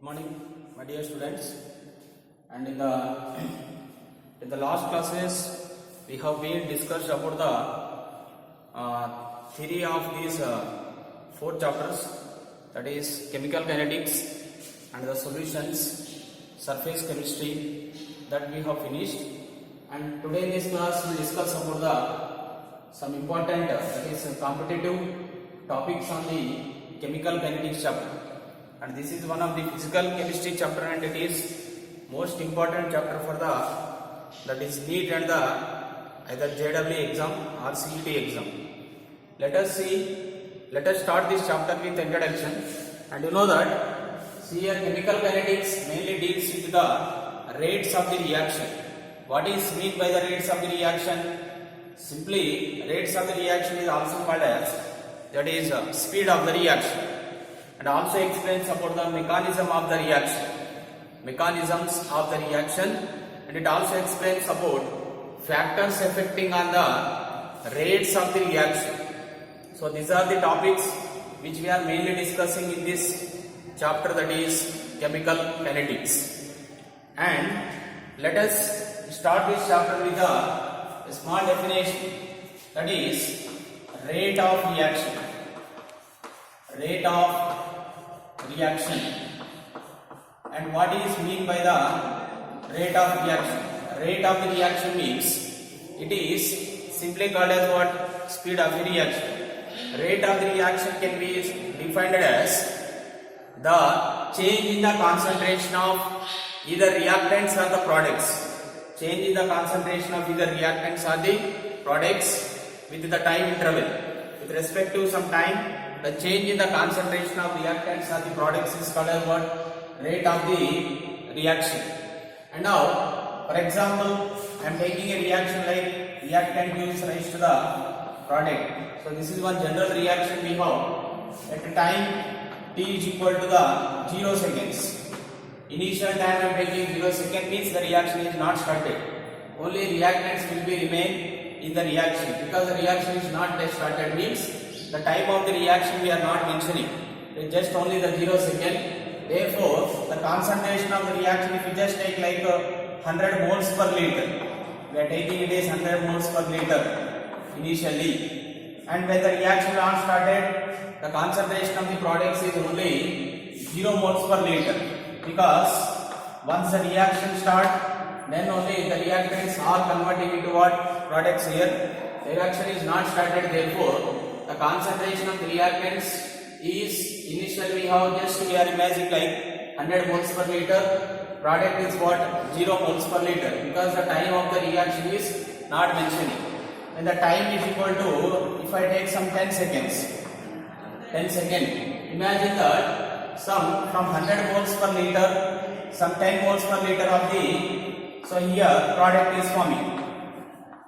morning, my dear students. And in the last classes, we have been discussed about the theory of these four chapters, that is chemical kinetics and the solutions, surface chemistry, that we have finished. And today in this class, we will discuss about some important that is competitive topics on the chemical kinetics chapter. And this is one of the physical chemistry chapter, and it is most important chapter for that is NEET and the either JEE exam or CET exam. Let us start this chapter with introduction. And you know that here chemical kinetics mainly deals with the rates of the reaction. What is meant by the rates of the reaction? Simply, rates of the reaction is also called as that is speed of the reaction, and also explains about the mechanisms of the reaction, and it also explains about factors affecting on the rates of the reaction. So these are the topics which we are mainly discussing in this chapter, that is chemical kinetics. And let us start this chapter with a small definition, that is rate of reaction. And what is mean by the rate of reaction? Rate of the reaction means it is simply called as what? Speed of the reaction. Rate of the reaction can be defined as the change in the concentration of either reactants or the products. Change in the concentration of either reactants or the products with the time interval. With respect to some time, the change in the concentration of reactants or the products is called as what? Rate of the reaction. And now, for example, I am taking a reaction like reactant gives rise to the product. So this is one general reaction we have. At a time t is equal to the 0 seconds. Initial time I am taking 0 seconds means the reaction is not started. Only reactants will be remain in the reaction, because the reaction is not yet started means the time of the reaction we are not mentioning. It is just only the 0 second. Therefore, the concentration of the reaction, if we just take like 100 moles per liter, we are taking it as 100 moles per liter initially. And when the reaction is not started, the concentration of the products is only 0 moles per liter. Because once the reaction starts, then only the reactants are converting into what? Products here. The reaction is not started, therefore the concentration of the reactants is initially we have just we are imagining like 100 moles per liter. Product is what? 0 moles per liter, because the time of the reaction is not mentioning. When the time is equal to, if I take some 10 seconds, imagine that some from 100 moles per liter, some 10 moles per liter of the, so here product is forming.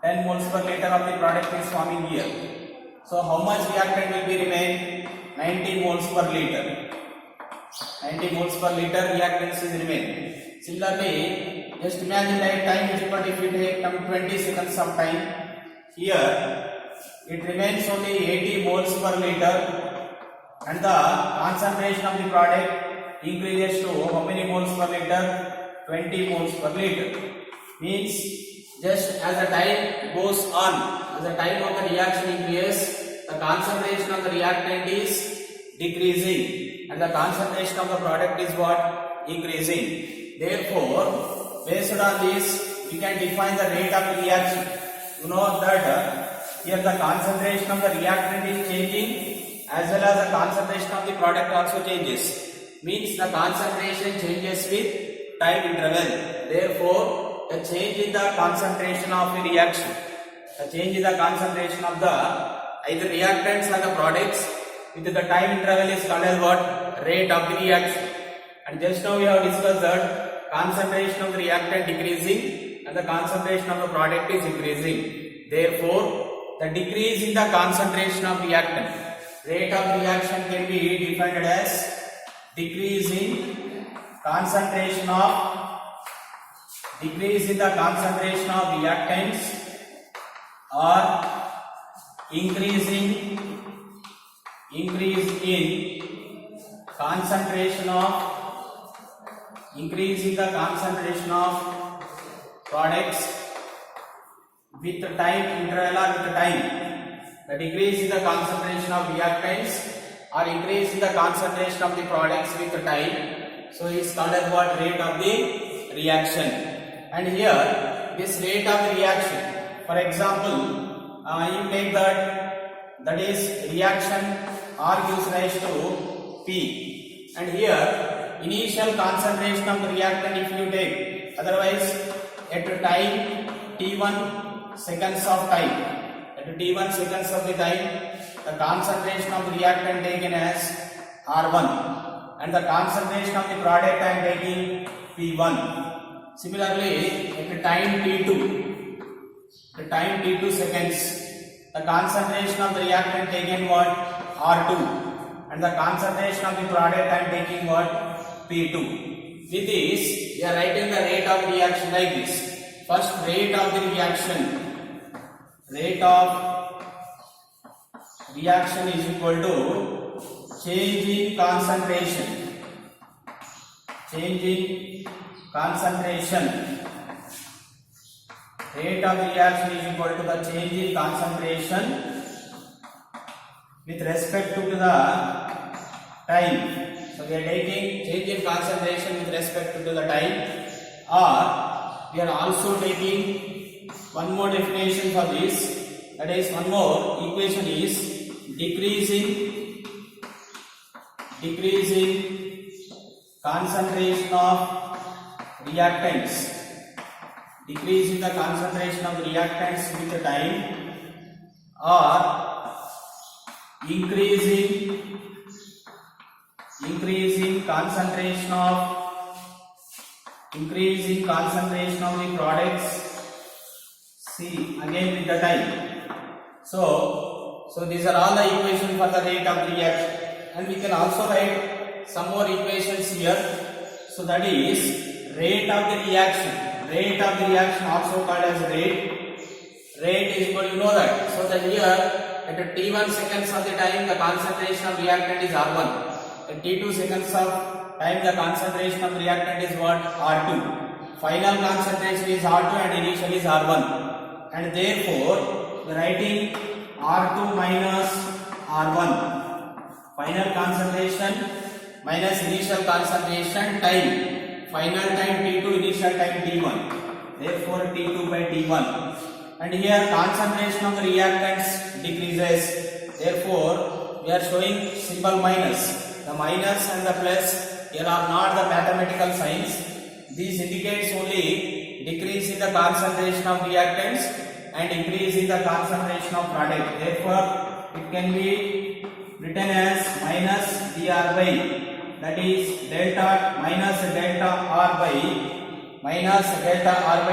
10 moles per liter of the product is forming here. So how much reactant will be remain? 90 moles per liter. 90 moles per liter reactants is remain. Similarly, just imagine that time is equal to, if you take 20 seconds of time, here it remains only 80 moles per liter. And the concentration of the product increases to how many moles per liter? 20 moles per liter. Means just as the time goes on, as the time of the reaction increases, the concentration of the reactant is decreasing and the concentration of the product is what? Increasing. Therefore, based on this, we can define the rate of the reaction. You know that here the concentration of the reactant is changing, as well as the concentration of the product also changes. Means the concentration changes with time interval. Therefore, the change in the concentration of the reaction, the change in the concentration of the either reactants or the products with the time interval is called as what? Rate of the reaction. And just now we have discussed that concentration of the reactant decreasing and the concentration of the product is increasing. Therefore, the decrease in the concentration of reactant, rate of reaction can be defined as decrease in the concentration of reactants or increase in concentration of increase in the concentration of products with time interval or with time. The decrease in the concentration of reactants or increase in the concentration of the products with time. So it is called as what? Rate of the reaction. And here this rate of the reaction, for example, you take that is reaction R gives rise to P, and here initial concentration of the reactant if you take, otherwise at time t1 seconds of time, at t1 seconds of the time, the concentration of the reactant taken as R1 and the concentration of the product I am taking P1. Similarly, at time t2, the time t2 seconds, the concentration of the reactant taken what? R2, and the concentration of the product I am taking what? P2. With this, we are writing the rate of reaction like this. First, rate of the reaction. Rate of reaction is equal to change in concentration. Change in concentration. Rate of reaction is equal to the change in concentration with respect to the time. So we are taking change in concentration with respect to the time, or we are also taking one more definition for this. That is, one more equation is decreasing concentration of reactants. Decrease in the concentration of reactants with the time, or increasing concentration of the products, see, again with the time. So these are all the equations for the rate of reaction, and we can also write some more equations here. So that is rate of the reaction. Rate of the reaction also called as rate. Rate is equal, you know that. So that here at t1 seconds of the time, the concentration of reactant is R1. At t2 seconds of time, the concentration of reactant is what? R2. Final concentration is R2 and initial is R1. And therefore, we are writing R2 minus R1. Final concentration minus initial concentration time. Final time T2, initial time T1. Therefore, T2 by T1. And here concentration of the reactants decreases. Therefore, we are showing symbol minus. The minus and the plus here are not the mathematical signs. This indicates only decrease in the concentration of reactants and increase in the concentration of product. Therefore, it can be written as minus dr by, that is delta minus delta r by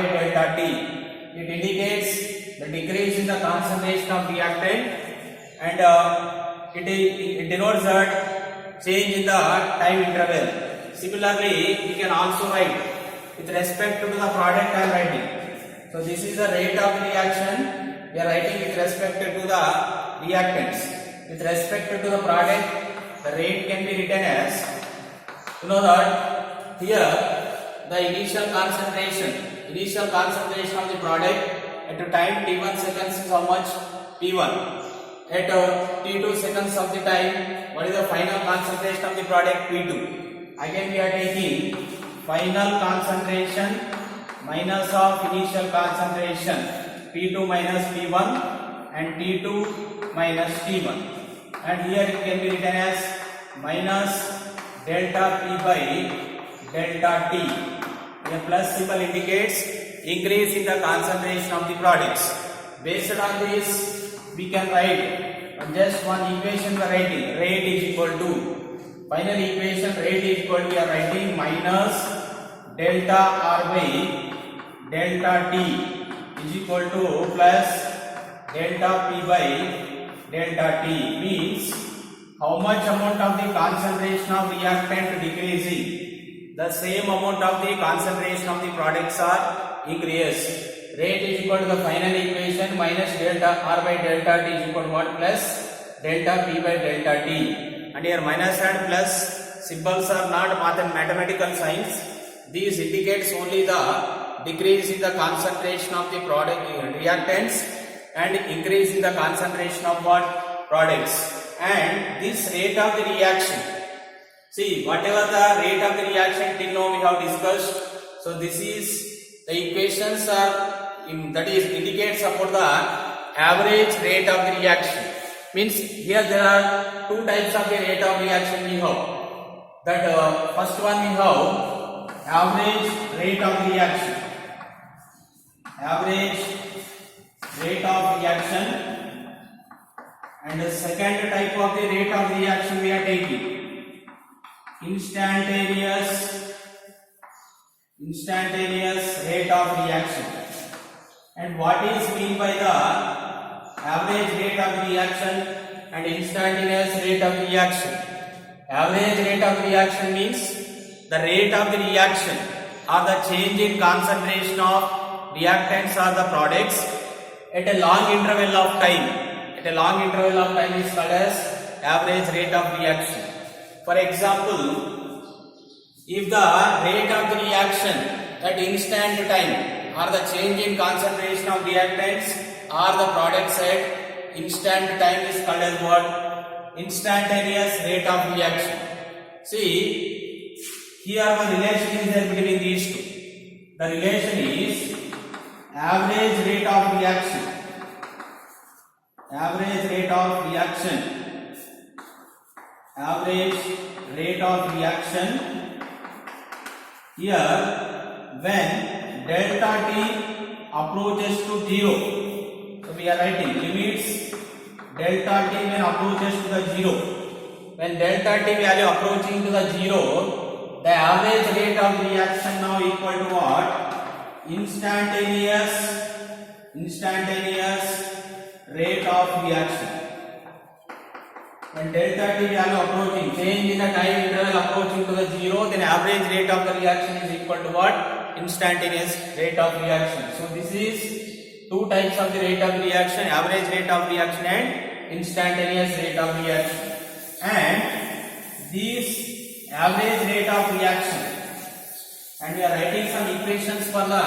delta t. It indicates the decrease in the concentration of reactant, and it denotes that change in the time interval. Similarly, we can also write with respect to the product I am writing. So this is the rate of reaction. We are writing with respect to the reactants. With respect to the product, the rate can be written as, you know that here the initial concentration of the product at a time t1 seconds is how much? P1. At t2 seconds of the time, what is the final concentration of the product? P2. Again we are taking final concentration minus of initial concentration, P2 minus P1 and T2 minus T1. And here it can be written as minus delta P by delta T. The plus symbol indicates increase in the concentration of the products. Based on this, we can write just one equation we are writing. Rate is equal to, final equation, rate is equal to, we are writing minus delta R by delta T is equal to plus delta P by delta T. Means how much amount of the concentration of reactant decreasing, the same amount of the concentration of the products are increased. Rate is equal to the final equation minus delta R by delta T is equal to what? Plus delta P by delta T. And here minus and plus symbols are not mathematical signs. These indicates only the decrease in the concentration of the product reactants and increase in the concentration of what products. And this rate of the reaction, see whatever the rate of the reaction till now we have discussed. So this is the equations are that is indicates about the average rate of the reaction. Means here there are two types of the rate of reaction we have. That first one we have average rate of reaction. Average rate of reaction. And the second type of the rate of reaction we are taking instantaneous rate of reaction. And what is mean by the average rate of reaction and instantaneous rate of reaction? Average rate of reaction means the rate of the reaction or the change in concentration of reactants or the products at a long interval of time. At a long interval of time is called as average rate of reaction. For example, if the rate of the reaction at instant time or the change in concentration of reactants or the products at instant time is called as what? Instantaneous rate of reaction. See, here one relation is there between these two. The relation is average rate of reaction. Average rate of reaction. Average rate of reaction. Here, when delta T approaches to 0, so we are writing limits delta T when approaches to the 0. When delta T value approaching to the 0, the average rate of reaction now equal to what? Instantaneous rate of reaction. When delta T value approaching, change in the time interval approaching to the 0, then average rate of the reaction is equal to what? Instantaneous rate of reaction. So this is two types of the rate of reaction, average rate of reaction and instantaneous rate of reaction. And this average rate of reaction, and we are writing some equations for the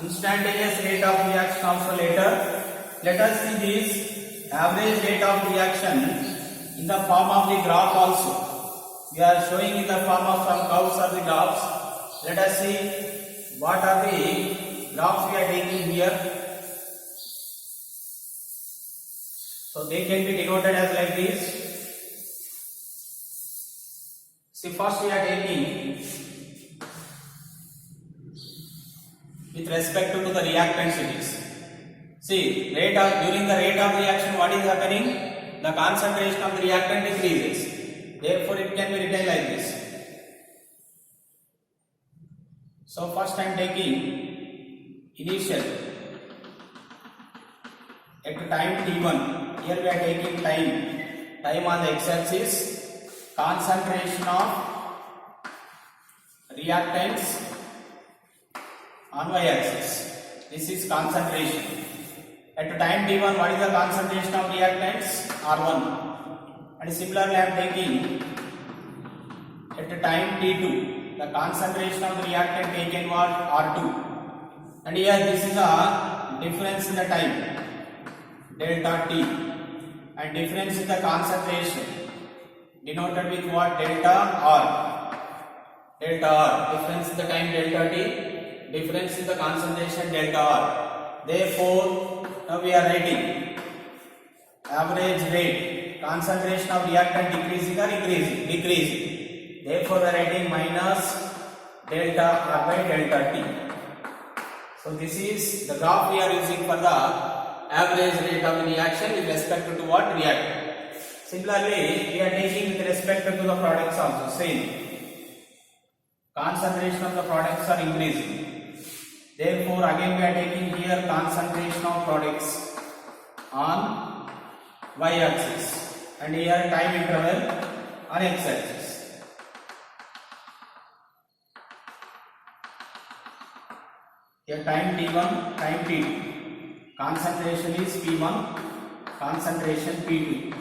instantaneous rate of reaction also later. Let us see this average rate of reaction in the form of the graph also. We are showing in the form of some curves or the graphs. Let us see what are the graphs we are taking here. So they can be denoted as like this. See, first we are taking with respect to the reactants it is. See, during the rate of reaction, what is happening? The concentration of the reactant increases. Therefore, it can be written like this. So, first I am taking initial at time t1. Here we are taking time on the x-axis, concentration of reactants on y-axis. This is concentration. At time t1, what is the concentration of reactants? R1. And similarly, I am taking at time t2, the concentration of the reactant taken was R2. And here this is a difference in the time, delta T. And difference in the concentration, denoted with what? Delta R. Delta R. Difference in the time, delta T. Difference in the concentration, delta R. Therefore, now we are writing average rate, concentration of reactant decreasing or increasing? Decreasing. Therefore, we are writing minus delta R by delta T. So this is the graph we are using for the average rate of reaction with respect to what? Reactant. Similarly, we are taking with respect to the products also. Same. Concentration of the products are increasing. Therefore, again we are taking here concentration of products on y-axis and here time interval on x-axis. Here time t1, time t2. Concentration is p1, concentration p2.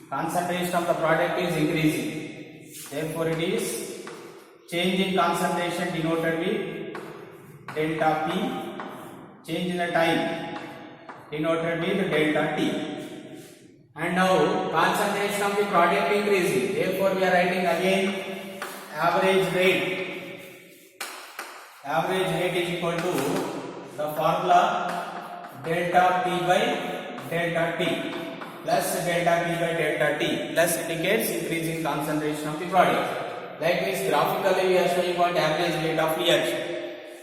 Concentration of the product is increasing. Therefore, it is change in concentration denoted with delta P, change in the time denoted with delta T. And now concentration of the product increasing, therefore we are writing again average rate. Average rate is equal to the formula delta P by delta T plus delta P by delta T plus indicates increasing concentration of the product. Like this, graphically we are showing what average rate of reaction.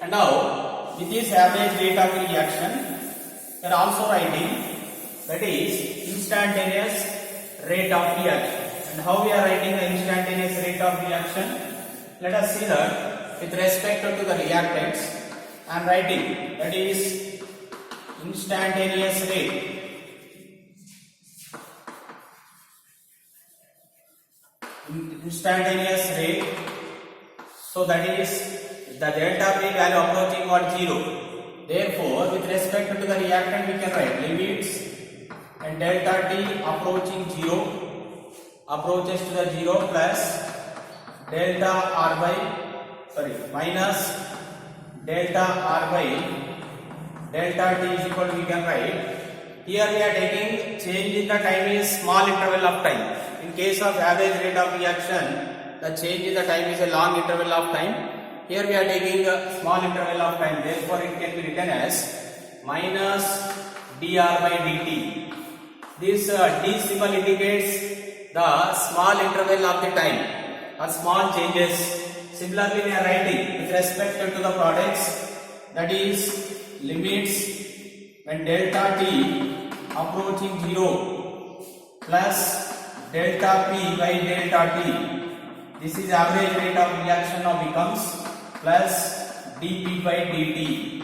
And now with this average rate of reaction, we are also writing that is instantaneous rate of reaction. And how we are writing the instantaneous rate of reaction? Let us see that. With respect to the reactants, I am writing that is instantaneous rate. Instantaneous rate. So that is the delta P value approaching what 0. Therefore, with respect to the reactant, we can write limits and delta T approaching 0 approaches to the 0 plus delta R by minus delta R by delta T is equal to, we can write, here we are taking change in the time is small interval of time. In case of average rate of reaction, the change in the time is a long interval of time. Here we are taking a small interval of time, therefore it can be written as minus dr by dt. This d symbol indicates the small interval of the time or small changes. Similarly, we are writing with respect to the products, that is limits when delta T approaching 0 plus delta P by delta T. This is average rate of reaction now becomes plus dP by dt.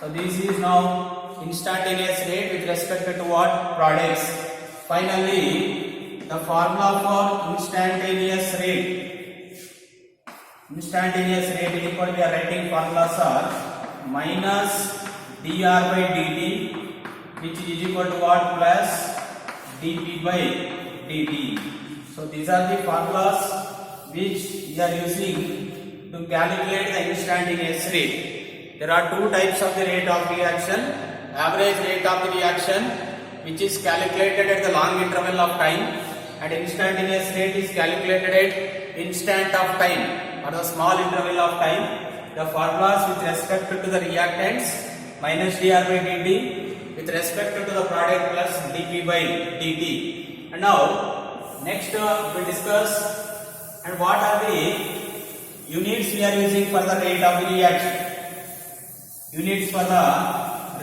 So this is now instantaneous rate with respect to what? Products. Finally, the formula for instantaneous rate. Instantaneous rate is equal, we are writing formulas are minus dr by dt, which is equal to what? Plus dp by dt. So these are the formulas which we are using to calculate the instantaneous rate. There are two types of the rate of reaction. Average rate of the reaction, which is calculated at the long interval of time, and instantaneous rate is calculated at instant of time or the small interval of time. The formulas with respect to the reactants minus dr by dt, with respect to the product plus dp by dt. And now next we discuss and what are the units we are using for the rate of the reaction. Units for the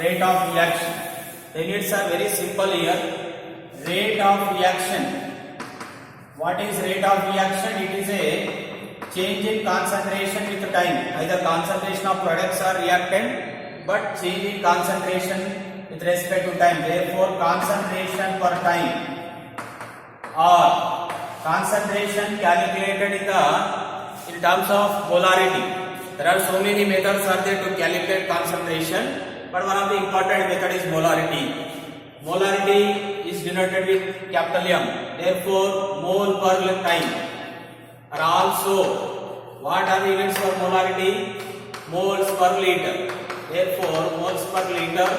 rate of reaction. The units are very simple here. Rate of reaction. What is rate of reaction? It is a change in concentration with time, either concentration of products or reactant, but change in concentration with respect to time. Therefore, concentration per time or concentration calculated in terms of molarity. There are so many methods are there to calculate concentration, but one of the important method is molarity. Molarity is denoted with capital M. Therefore, mole per time. Are also, what are the units for molarity? Moles per liter. Therefore, moles per liter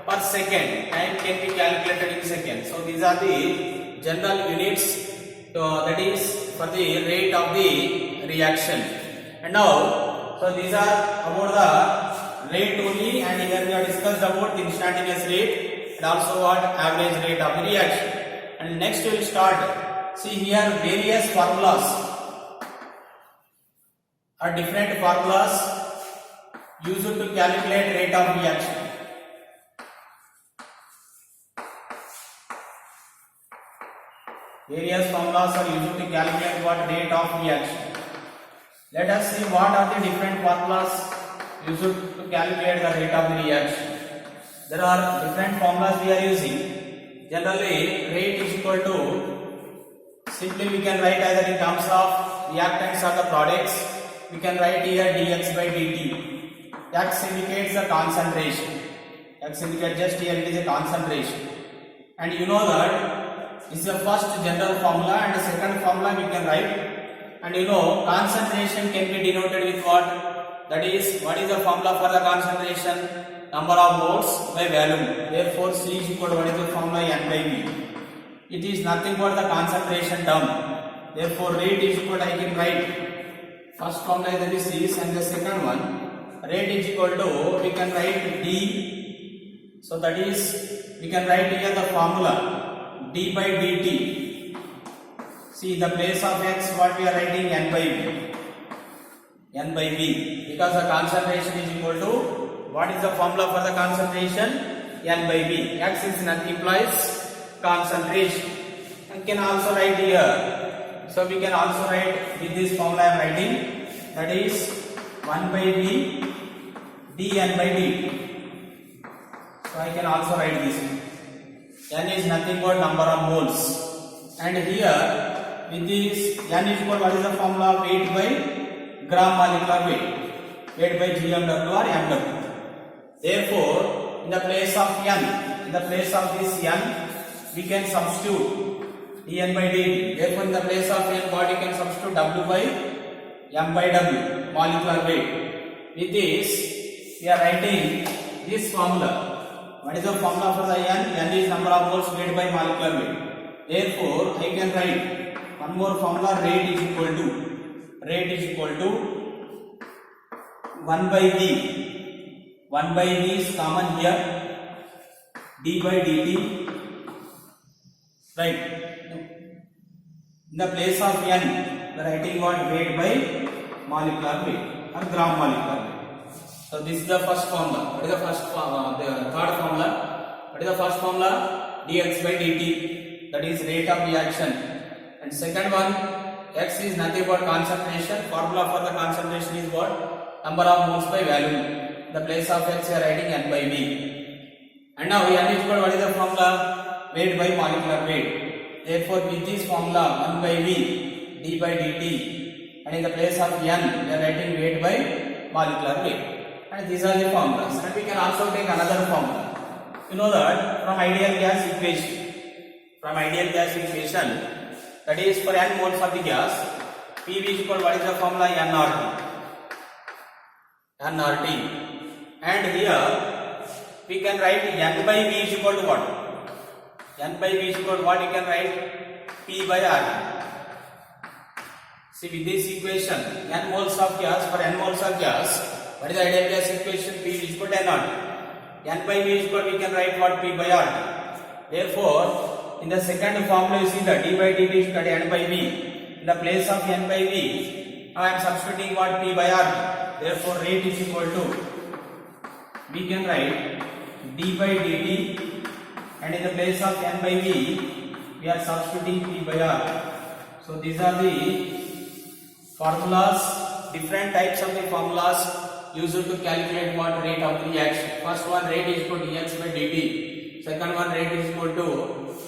per second. Time can be calculated in seconds. So these are the general units that is for the rate of the reaction. And now, so these are about the rate only, and here we have discussed about the instantaneous rate and also what average rate of the reaction. And next we will start. See here various formulas. Are different formulas used to calculate rate of reaction. Various formulas are used to calculate what rate of reaction. Let us see what are the different formulas used to calculate the rate of the reaction. There are different formulas we are using. Generally, rate is equal to, simply we can write either in terms of reactants or the products. We can write here dx by dt. X indicates the concentration. X indicates just here it is a concentration. And you know that this is the first general formula, and the second formula we can write And you know concentration can be denoted with what? That is, what is the formula for the concentration? Number of moles by volume. Therefore C is equal to what is the formula? N by V. It is nothing but the concentration term. Therefore rate is equal to, I can write first formula that is this, and the second one rate is equal to, we can write D. So that is, we can write here the formula d by dt. See, in the place of x what we are writing? N by V. N by V, because the concentration is equal to, what is the formula for the concentration? N by V. X is nothing, implies concentration. And can also write here. So we can also write with this formula I am writing, that is 1 by V dN by dt. So I can also write this. N is nothing but number of moles. And here with this N is equal, what is the formula? Weight by gram molecular weight. Weight by GMW or MW. Therefore, in the place of N, in the place of this N, we can substitute dN by dt. Therefore, in the place of N, what you can substitute? W by M by W, molecular weight. With this, we are writing this formula. What is the formula for the N? N is number of moles weight by molecular weight. Therefore, I can write one more formula, rate is equal to 1 by V. 1 by V is common here, d by dt, right? In the place of N, we are writing what? Weight by molecular weight or gram molecular weight. So this is the first formula. What is the first formula? The third formula. What is the first formula? dx by dt, that is rate of reaction. And second one, x is nothing but concentration. Formula for the concentration is what? Number of moles by volume. The place of x we are writing N by V. And now N is equal, what is the formula? Weight by molecular weight. Therefore with this formula 1 by V d by dt, and in the place of N we are writing weight by molecular weight. And these are the formulas. And we can also take another formula. You know that from ideal gas equation. From ideal gas equation, that is for n moles of the gas, PV is equal, what is the formula? nRT. And here we can write N by V is equal to what? N by V is equal to what? You can write P by RT. See, with this equation, n moles of gas, for n moles of gas, what is the ideal gas equation? P is equal to nRT. N by V is equal, we can write what? P by RT. Therefore, in the second formula you see that d by dt is equal to N by V. In the place of N by V, now I am substituting what? P by RT. Therefore, rate is equal to, we can write d by dt, and in the place of N by V, we are substituting P by R. So these are the formulas, different types of the formulas used to calculate what? Rate of reaction. First one, rate is equal to dx by dt. Second one, rate is equal to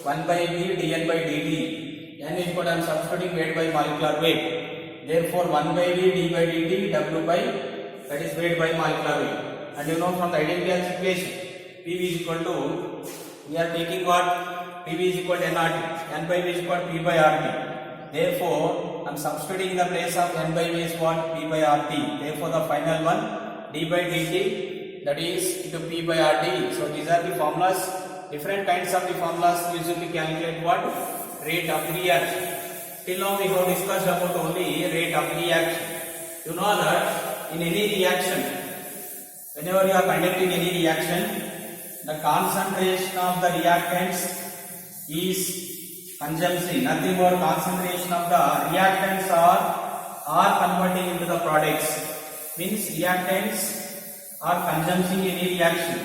1 by V dN by dt. N is equal to, I am substituting weight by molecular weight. Therefore 1 by V d by dt, W by, that is weight by molecular weight. And you know from the ideal gas equation, PV is equal to, we are taking what? PV is equal to nRT. N by V is equal to P by RT. Therefore, I am substituting in the place of N by V is what? P by RT. Therefore, the final one, d by dt, that is into P by RT. So these are the formulas, different kinds of the formulas used to calculate what? Rate of reaction. Till now we have discussed about only rate of reaction. You know that in any reaction, whenever you are conducting any reaction, the concentration of the reactants is consumption. Nothing but concentration of the reactants are converting into the products. Means reactants are consuming any reaction.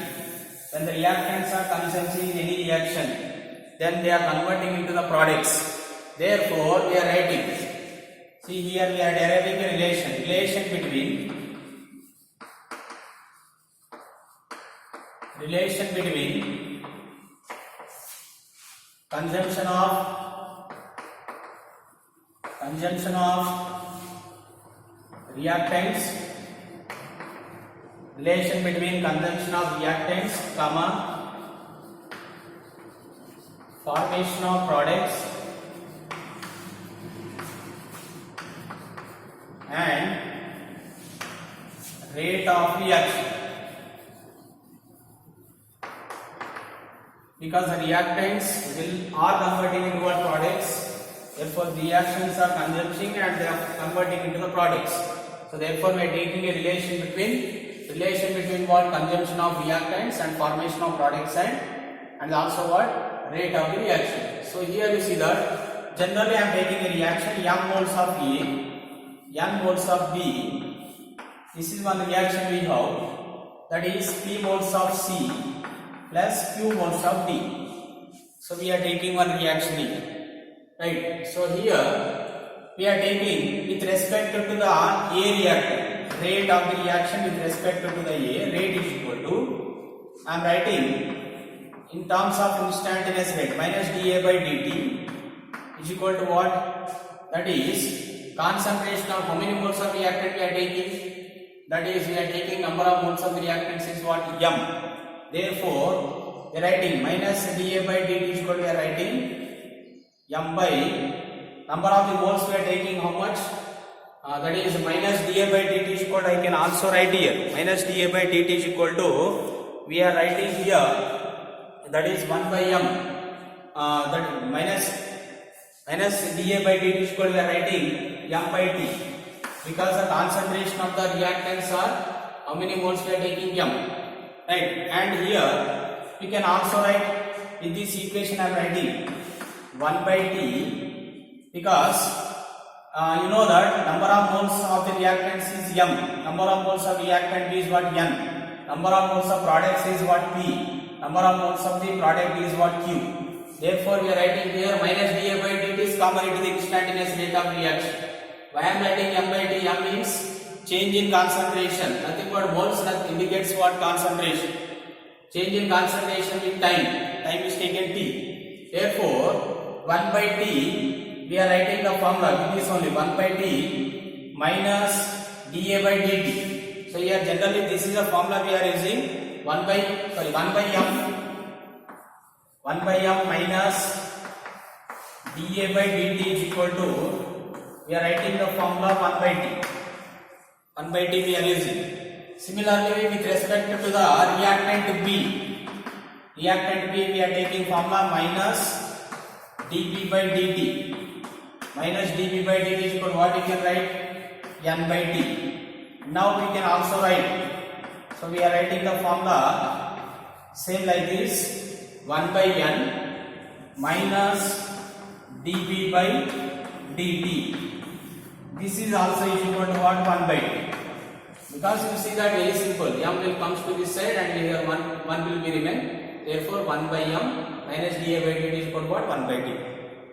When the reactants are consuming any reaction, then they are converting into the products. Therefore, we are writing. See here we are deriving a relation between consumption of reactants, relation between consumption of reactants, comma, formation of products, rate of reaction. Because the reactants are converting into what products, therefore reactions are consuming and they are converting into the products. So therefore we are taking a relation between what consumption of reactants and formation of products and also what rate of the reaction. So here you see that generally I am taking a reaction m moles of A, n moles of B. This is one reaction we have, that is P moles of C plus Q moles of D. So we are taking one reaction here, right? So here we are taking with respect to the A reactant, rate of the reaction with respect to the A, rate is equal to, I am writing in terms of instantaneous rate, minus dA by dt is equal to what? That is concentration of how many moles of reactant we are taking, that is we are taking number of moles of reactants is what? M. Therefore, we are writing minus dA by dt is equal to, we are writing M by number of the moles we are taking how much? That is minus dA by dt is equal to, I can also write here, minus dA by dt is equal to, we are writing here, that is 1 by M, that minus dA by dt is equal to, we are writing M by T, because the concentration of the reactants are how many moles we are taking M, right? And here we can also write with this equation I am writing 1 by T, because you know that number of moles of the reactants is M, number of moles of reactant is what? N, number of moles of products is what? P, number of moles of the product is what? Q. Therefore we are writing here minus dA by dt is common into the instantaneous rate of reaction. Why I am writing M by T? M means change in concentration, nothing but moles that indicates what? Concentration. Change in concentration in time is taken T. Therefore 1 by T, we are writing the formula, it is only 1 by T minus dA by dt. So here generally this is the formula we are using, 1 by M minus dA by dt is equal to, we are writing the formula 1 by T. 1 by T we are using. Similarly with respect to the reactant B, we are taking formula minus dP by dt. Minus dP by dt is equal to what? We can write N by T. Now we can also write, so we are writing the formula same like this, 1 by N minus dP by dt. This is also equal to what? 1 by T. Because you see that very simple, M will comes to this side and here 1 will be remain. Therefore 1 by M minus dA by dt is equal to what? 1 by T.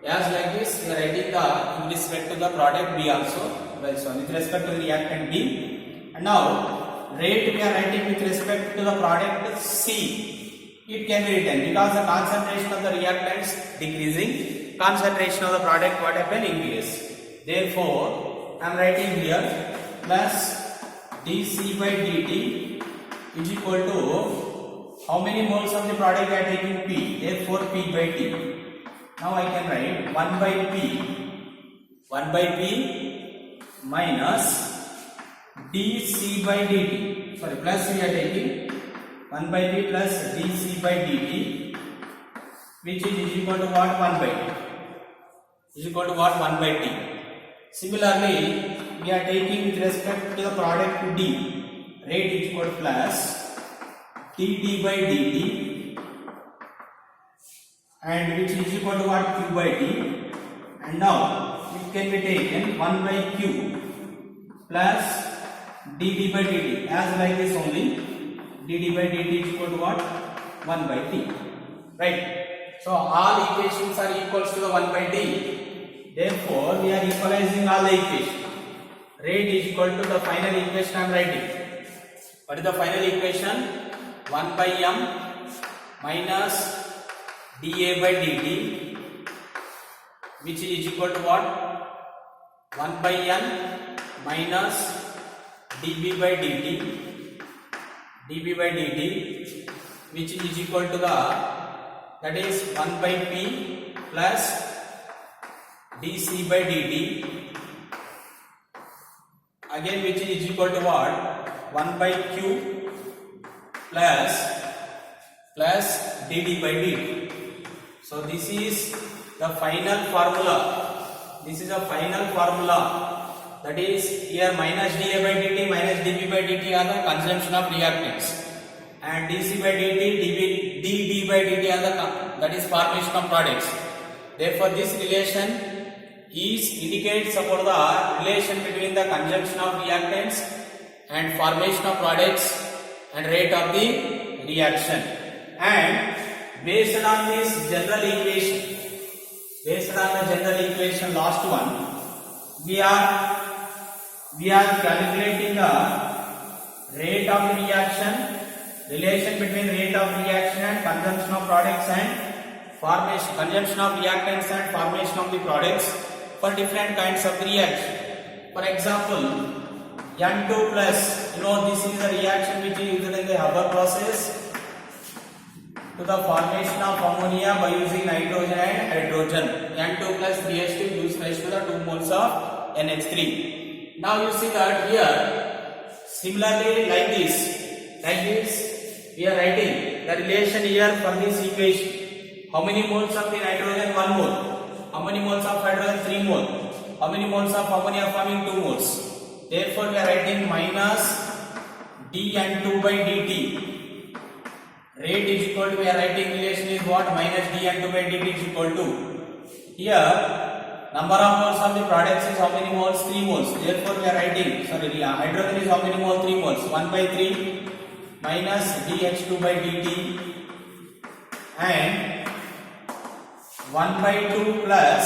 As like this, we are writing the with respect to the product B also, well, so with respect to the reactant B. And now rate we are writing with respect to the product C. It can be written because the concentration of the reactants decreasing, concentration of the product what happen? Increase. Therefore I am writing here plus dC by dt is equal to how many moles of the product we are taking? P. Therefore P by T. Now I can write 1 by P minus dC by dt. Sorry, plus we are taking 1 by P plus dC by dt, which is equal to what? 1 by T. Is equal to what? 1 by T. Similarly, we are taking with respect to the product D, rate is equal to plus dT by dt, and which is equal to what? Q by T. And now it can be taken 1 by Q plus dT by dt, as like this only, dt by dt is equal to what? 1 by T, right? So all equations are equals to the 1 by T. Therefore we are equalizing all the equations. Rate is equal to the final equation I am writing. What is the final equation? 1 by M minus dA by dt, which is equal to what? 1 by N minus dB by dt, which is equal to that is 1 by P plus dC by dt, again which is equal to what? 1 by Q plus dt by dt. So this is the final formula. This is a final formula. That is here minus dA by dt minus dB by dt are the consumption of reactants, and dC by dt dD by dt are the that is formation of products. Therefore this relation indicates about the relation between the consumption of reactants and formation of products and rate of the reaction. And based on this general equation, last one, we are calculating the rate of the reaction, relation between rate of reaction and consumption of products and consumption of reactants and formation of the products for different kinds of reaction. For example, N2 plus, this is the reaction which is used in the Haber process to the formation of ammonia by using nitrogen and hydrogen. N2 plus BH2 gives rise to the 2 moles of NH3. Now you see that here, similarly like this, we are writing the relation here for this equation. How many moles of the nitrogen? 1 mole. How many moles of hydrogen? 3 moles. How many moles of ammonia forming? 2 moles. Therefore, we are writing minus dN2 by dt. Rate is equal to, we are writing relation is what? Minus dN2 by dt is equal to. Here, number of moles of the products is how many moles? 3 moles. Therefore, we are writing, hydrogen is how many moles? 3 moles. 1 by 3 minus dH2 by dt and 1 by 2 plus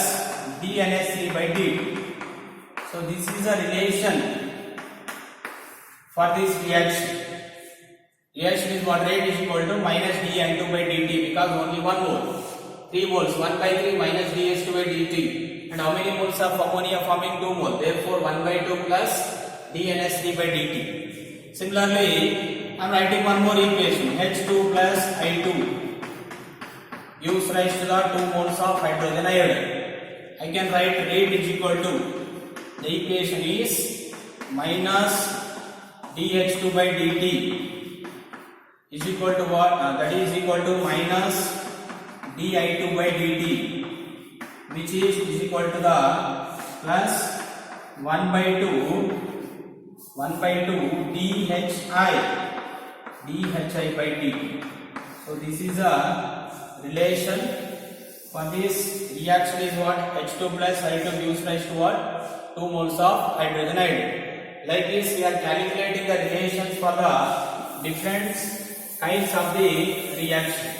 dNH3 by dt. So this is a relation for this reaction. Reaction is what? Rate is equal to minus dN2 by dt, because only 1 mole. 3 moles. 1 by 3 minus dH2 by dt. And how many moles of ammonia forming? 2 moles. Therefore 1 by 2 plus dNH3 by dt. Similarly, I am writing one more equation. H2 plus I2 gives rise to the 2 moles of hydrogen iodide. I can write rate is equal to, the equation is minus dH2 by dt is equal to what? That is equal to minus di2 by dt, which is equal to the plus 1 by 2 dhi by dt. So this is a relation for this reaction is what? H2 plus I2 gives rise to what? 2 moles of hydrogen iodide. Like this, we are calculating the relations for the different kinds of the reaction.